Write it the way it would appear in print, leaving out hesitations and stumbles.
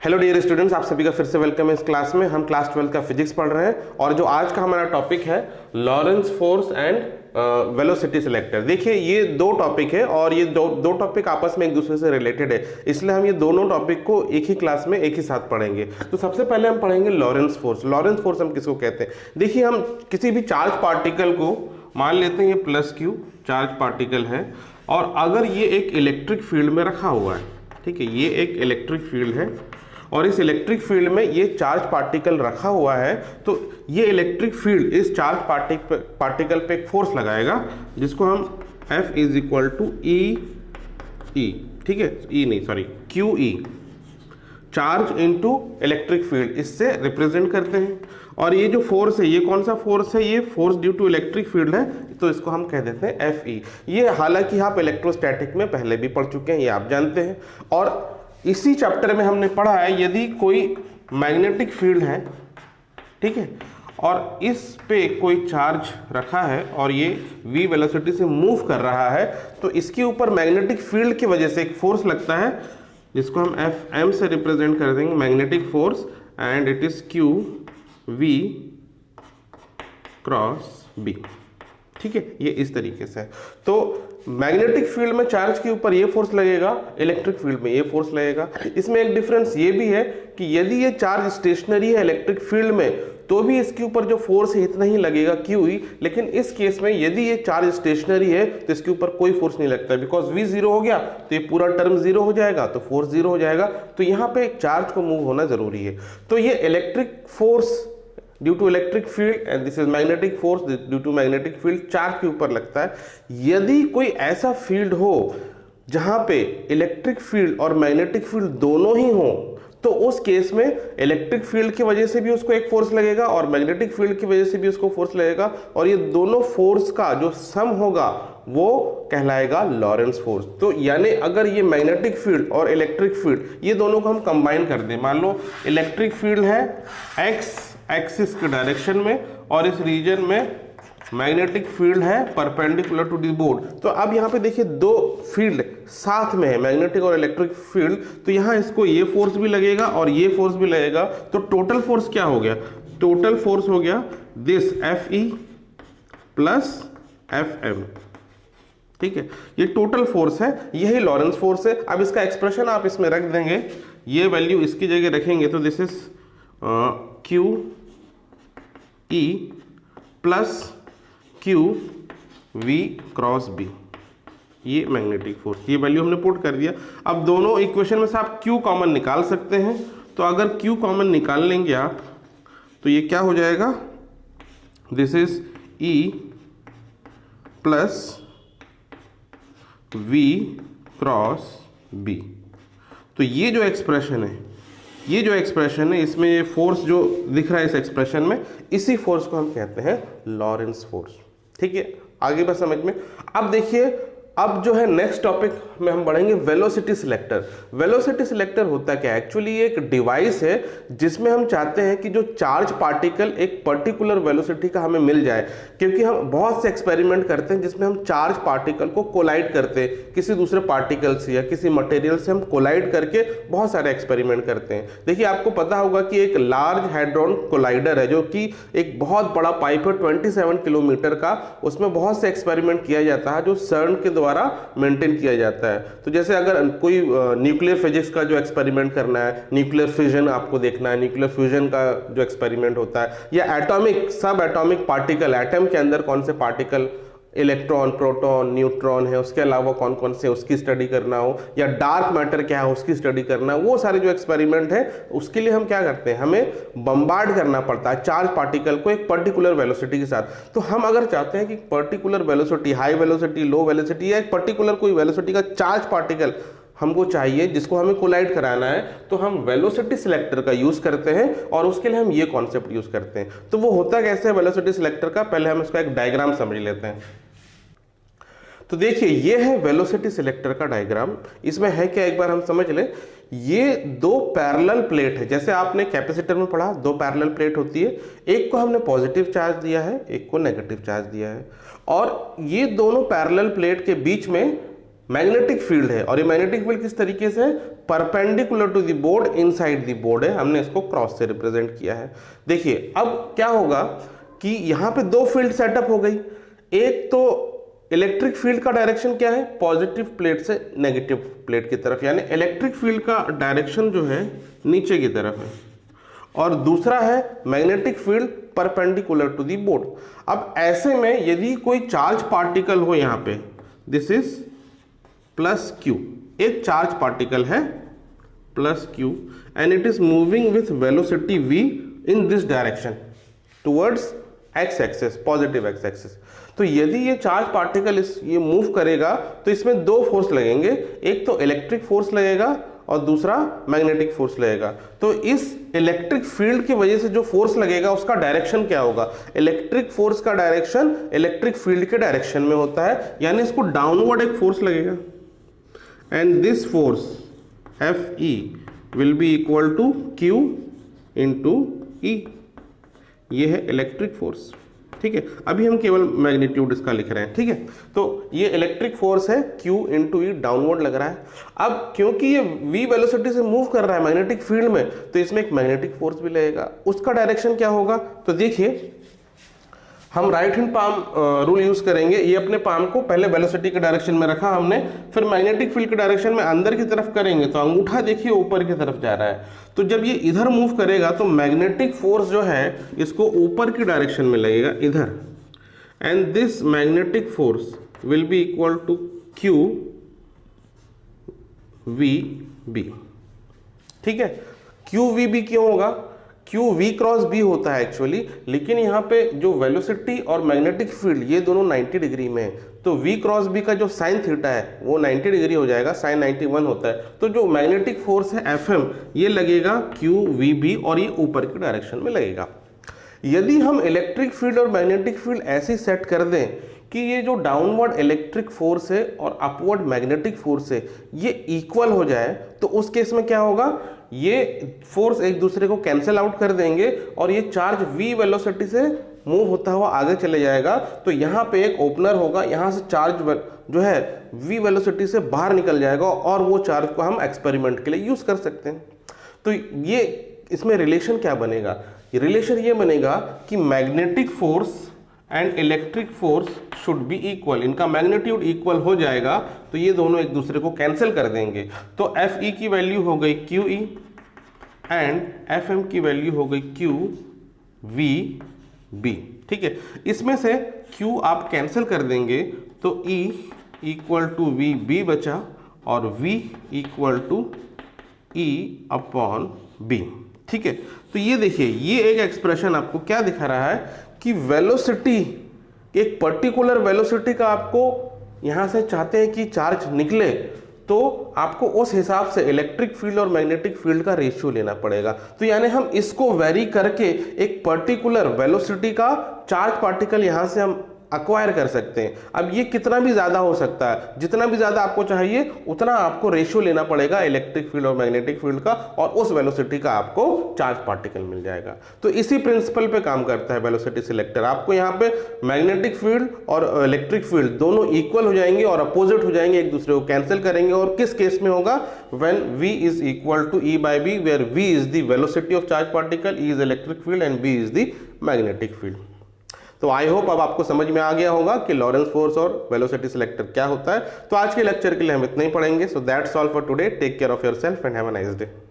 Hello dear students, आप सभी का फिर से वेलकम है इस क्लास में। हम क्लास 12 का फिजिक्स पढ़ रहे हैं और जो आज का हमारा टॉपिक है Lawrence force and velocity selector. देखिए ये दो टॉपिक है और ये दो टॉपिक आपस में एक दूसरे से रिलेटेड है, इसलिए हम ये दोनों टॉपिक को एक ही क्लास में एक ही साथ पढ़ेंगे। तो सबसे पहले हम पढ़ेंगे लॉरेंस फोर्स। लॉरेंस फोर्स हम किसको कहते हैं? देखिए हम किसी भी चार्ज पार्टिकल को मान लेते हैं, ये प्लस क्यू चार्ज पार्टिकल है और अगर ये एक इलेक्ट्रिक फील्ड में रखा हुआ है, ठीक है, ये एक इलेक्ट्रिक फील्ड है और इस इलेक्ट्रिक फील्ड में ये चार्ज पार्टिकल रखा हुआ है, तो ये इलेक्ट्रिक फील्ड इस चार्ज पार्टिकल पे एक फोर्स लगाएगा जिसको हम F इज इक्वल टू ई, ठीक है, ई नहीं sorry Q E, charge into electric field, इससे रिप्रेजेंट करते हैं। और ये जो फोर्स है, ये कौन सा फोर्स है? ये force due to electric field है, तो इसको हम कह देते हैं Fe। ये हालांकि आप इलेक्ट्रोस्टैटिक में पहले भी पढ़ चुके हैं, ये आप जानते हैं। और इसी चैप्टर में हमने पढ़ा है यदि कोई मैग्नेटिक फील्ड है, ठीक है, और इस पे कोई चार्ज रखा है और ये v वेलोसिटी से मूव कर रहा है, तो इसके ऊपर मैग्नेटिक फील्ड की वजह से एक फोर्स लगता है जिसको हम Fm से रिप्रेजेंट कर देंगे, magnetic force, and it is Q V cross B, ठीक है, ये इस तरीके से है। तो मैग्नेटिक फील्ड में चार्ज के ऊपर ये फोर्स लगेगा, इलेक्ट्रिक फील्ड में ये फोर्स लगेगा। इसमें एक डिफरेंस ये भी है कि यदि ये चार्ज स्टेशनरी है इलेक्ट्रिक फील्ड में तो भी इसके ऊपर जो फोर्स है इतना ही लगेगा QE, लेकिन इस केस में यदि ये चार्ज स्टेशनरी है तो इसके ऊपर कोई फोर्स नहीं लगता, बिकॉज V जीरो हो गया तो ये पूरा टर्म जीरो हो जाएगा, तो फोर्स जीरो हो जाएगा। तो यहाँ पे चार्ज को मूव होना जरूरी है। तो ये electric force due to electric field and this is magnetic force due to magnetic field, charge के ऊपर लगता है। यदि कोई ऐसा फील्ड हो जहां पे इलेक्ट्रिक फील्ड और मैग्नेटिक फील्ड दोनों ही हो, तो उस केस में इलेक्ट्रिक फील्ड की वजह से भी उसको एक फोर्स लगेगा और मैग्नेटिक फील्ड की वजह से भी उसको फोर्स लगेगा, और ये दोनों फोर्स का जो सम होगा वो कहलाएगा लॉरेंस फोर्स। तो यानी अगर ये मैग्नेटिक फील्ड और इलेक्ट्रिक फील्ड ये दोनों को हम कंबाइन कर दें, मान लो इलेक्ट्रिक फील्ड है x एक्सिस के डायरेक्शन में और इस रीजन में मैग्नेटिक फील्ड है परपेंडिकुलर टू द बोर्ड, तो अब यहाँ पे देखिए दो फील्ड साथ में है, मैग्नेटिक और इलेक्ट्रिक फील्ड, तो यहाँ इसको ये फोर्स भी लगेगा और ये फोर्स भी लगेगा। तो टोटल फोर्स क्या हो गया? टोटल फोर्स हो गया दिस Fe प्लस Fm, ठीक है, ये टोटल फोर्स है, यही लॉरेंस फोर्स है। अब इसका एक्सप्रेशन आप इसमें रख देंगे, ये वैल्यू इसकी जगह रखेंगे, तो this is Q E plus Q V cross B, ये मैग्नेटिक फोर्स, ये वैल्यू हमने पुट कर दिया। अब दोनों इक्वेशन में से आप Q कॉमन निकाल सकते हैं, तो अगर Q कॉमन निकाल लेंगे आप तो ये क्या हो जाएगा? This is E plus V cross B। तो ये जो एक्सप्रेशन है, इसमें ये फोर्स जो दिख रहा है इस एक्सप्रेशन में, इसी फोर्स को हम कहते हैं लॉरेंस फोर्स, ठीक है। आगे बस समझ में। अब देखिए, अब जो है नेक्स्ट टॉपिक में हम बढ़ेंगे वेलोसिटी सिलेक्टर। वेलोसिटी सिलेक्टर होता क्या है? एक्चुअली ये एक डिवाइस है जिसमें हम चाहते हैं कि जो चार्ज पार्टिकल एक पर्टिकुलर वेलोसिटी का हमें मिल जाए, क्योंकि हम बहुत से एक्सपेरिमेंट करते हैं जिसमें हम चार्ज पार्टिकल को कोलाइड करते हैं, किसी दूसरे पार्टिकल से या किसी मटेरियल से हम कोलाइड करके बहुत सारे एक्सपेरिमेंट करते हैं। देखिए आपको पता होगा कि एक लार्ज हैड्रॉन कोलाइडर है जो कि एक बहुत बड़ा पाइप है 27 किलोमीटर का, उसमें बहुत से एक्सपेरिमेंट किया जाता है जो सर्न के द्वारा मेंटेन किया जाता है। तो जैसे अगर कोई न्यूक्लियर फिजिक्स का जो एक्सपेरिमेंट करना है, न्यूक्लियर फ्यूजन आपको देखना है, न्यूक्लियर फ्यूजन का जो एक्सपेरिमेंट होता है, या एटॉमिक सब एटॉमिक पार्टिकल, एटम के अंदर कौन से पार्टिकल, इलेक्ट्रॉन, प्रोटॉन, न्यूट्रॉन है, उसके अलावा कौन कौन से उसकी स्टडी करना हो, या डार्क मैटर क्या है उसकी स्टडी करना, वो सारे जो एक्सपेरिमेंट है उसके लिए हम क्या करते हैं, हमें बम्बार्ड करना पड़ता है चार्ज पार्टिकल को एक पर्टिकुलर वेलोसिटी के साथ। तो हम अगर चाहते हैं कि पर्टिकुलर वेलोसिटी, हाई वेलोसिटी, लो वेलोसिटी, या एक पर्टिकुलर कोई वेलोसिटी का चार्ज पार्टिकल हमको चाहिए जिसको हमें कोलाइड कराना है, तो हम वेलोसिटी सिलेक्टर का यूज करते हैं और उसके लिए हम ये कॉन्सेप्ट यूज करते हैं। तो वो होता कैसे है वेलोसिटी सिलेक्टर का, पहले हम इसका एक डायग्राम समझ लेते हैं। तो देखिए ये है वेलोसिटी सिलेक्टर का डायग्राम। इसमें है क्या, एक बार हम समझ लें। ये दो पैरेलल प्लेट है, जैसे आपने कैपेसिटर में पढ़ा, दो पैरेलल प्लेट होती है, एक को हमने पॉजिटिव चार्ज दिया है, एक को नेगेटिव चार्ज दिया है, और ये दोनों पैरेलल प्लेट के बीच में मैग्नेटिक फील्ड है और ये मैग्नेटिक फील्ड किस तरीके से perpendicular to the board inside the board है, हमने इसको क्रॉस से रिप्रेजेंट किया है। देखिए अब क्या होगा कि यहाँ पे दो फील्ड सेटअप हो गई। एक तो इलेक्ट्रिक फील्ड का डायरेक्शन क्या है, पॉजिटिव प्लेट से नेगेटिव प्लेट की तरफ, यानी इलेक्ट्रिक फील्ड का डायरेक्शन जो है नीचे की तरफ है, और दूसरा है magnetic field perpendicular to the board. अब ऐसे में यदि कोई चार्ज पार्टिकल हो यहाँ पे, दिस इज प्लस क्यू, एक चार्ज पार्टिकल है plus Q and it is moving with velocity v in this direction towards X axis, positive X axis. तो यदि ये चार्ज पार्टिकल ये मूव करेगा तो इसमें दो फोर्स लगेंगे, एक तो इलेक्ट्रिक फोर्स लगेगा और दूसरा मैग्नेटिक फोर्स लगेगा। तो इस इलेक्ट्रिक फील्ड की वजह से जो फोर्स लगेगा उसका डायरेक्शन क्या होगा, इलेक्ट्रिक फोर्स का डायरेक्शन इलेक्ट्रिक फील्ड के डायरेक्शन में होता है, यानी इसको डाउनवर्ड एक फोर्स लगेगा and this force Fe will be equal to Q into E। ये है इलेक्ट्रिक फोर्स, ठीक है। अभी हम केवल मैग्नीट्यूड इसका लिख रहे हैं, ठीक है। तो ये इलेक्ट्रिक फोर्स है Q इंटू ई, डाउनवर्ड लग रहा है। अब क्योंकि ये v वेलोसिटी से मूव कर रहा है मैग्नेटिक फील्ड में, तो इसमें एक मैग्नेटिक फोर्स भी लगेगा। उसका डायरेक्शन क्या होगा, तो देखिए हम right hand palm rule use करेंगे। ये अपने पाम को पहले वेलोसिटी के डायरेक्शन में रखा हमने, फिर मैग्नेटिक फील्ड के डायरेक्शन में अंदर की तरफ करेंगे तो अंगूठा देखिए ऊपर की तरफ जा रहा है। तो जब ये इधर मूव करेगा तो मैग्नेटिक फोर्स जो है इसको ऊपर की डायरेक्शन में लगेगा इधर, and this magnetic force will be equal to Q V B, ठीक है। Q V B क्यों होगा, Q V क्रॉस B होता है एक्चुअली, लेकिन यहाँ पे जो वेलोसिटी और मैग्नेटिक फील्ड ये दोनों 90 डिग्री में है, तो V क्रॉस B का जो साइन थीटा है वो 90 डिग्री हो जाएगा, साइन 91 होता है। तो जो मैग्नेटिक फोर्स है Fm ये लगेगा Q V B और ये ऊपर की डायरेक्शन में लगेगा। यदि हम इलेक्ट्रिक फील्ड और मैग्नेटिक फील्ड ऐसे सेट कर दें कि ये जो डाउनवर्ड इलेक्ट्रिक फोर्स है और अपवर्ड मैग्नेटिक फोर्स है ये इक्वल हो जाए, तो उस केस में क्या होगा, ये फोर्स एक दूसरे को कैंसिल आउट कर देंगे और ये चार्ज v वेलोसिटी से मूव होता हुआ आगे चले जाएगा। तो यहाँ पे एक ओपनर होगा, यहाँ से चार्ज जो है v वेलोसिटी से बाहर निकल जाएगा और वो चार्ज को हम एक्सपेरिमेंट के लिए यूज कर सकते हैं। तो ये इसमें रिलेशन क्या बनेगा, रिलेशन ये बनेगा कि magnetic force and electric force should be equal, इनका मैग्नीट्यूड इक्वल हो जाएगा तो ये दोनों एक दूसरे को कैंसिल कर देंगे। तो Fe की वैल्यू हो गई QE एंड Fm की वैल्यू हो गई QVB, ठीक है। इसमें से Q आप कैंसिल कर देंगे तो E इक्वल टू VB बचा और V equal to E upon B, ठीक है। तो ये देखिए ये एक एक्सप्रेशन आपको क्या दिखा रहा है कि वेलोसिटी, एक पर्टिकुलर वेलोसिटी का आपको यहाँ से चाहते हैं कि चार्ज निकले, तो आपको उस हिसाब से इलेक्ट्रिक फील्ड और मैग्नेटिक फील्ड का रेशियो लेना पड़ेगा। तो यानी हम इसको वेरी करके एक पर्टिकुलर वेलोसिटी का चार्ज पार्टिकल यहाँ से हम अक्वायर कर सकते हैं। अब ये कितना भी ज़्यादा हो सकता है, जितना भी ज़्यादा आपको चाहिए उतना आपको रेशियो लेना पड़ेगा इलेक्ट्रिक फील्ड और मैग्नेटिक फील्ड का, और उस वेलोसिटी का आपको चार्ज पार्टिकल मिल जाएगा। तो इसी प्रिंसिपल पे काम करता है वेलोसिटी सिलेक्टर। आपको यहाँ पे मैग्नेटिक फील्ड और इलेक्ट्रिक फील्ड दोनों इक्वल हो जाएंगे और अपोजिट हो जाएंगे, एक दूसरे को कैंसिल करेंगे। और किस केस में होगा, when v is equal to E by B, where v is the velocity of charge particle, E is electric field and B is the magnetic field. तो आई होप अब आपको समझ में आ गया होगा कि लॉरेंस फोर्स और वेलोसिटी सिलेक्टर क्या होता है। तो आज के लेक्चर के लिए हम इतना ही पढ़ेंगे। So that's all for today, take care of yourself and have a nice day.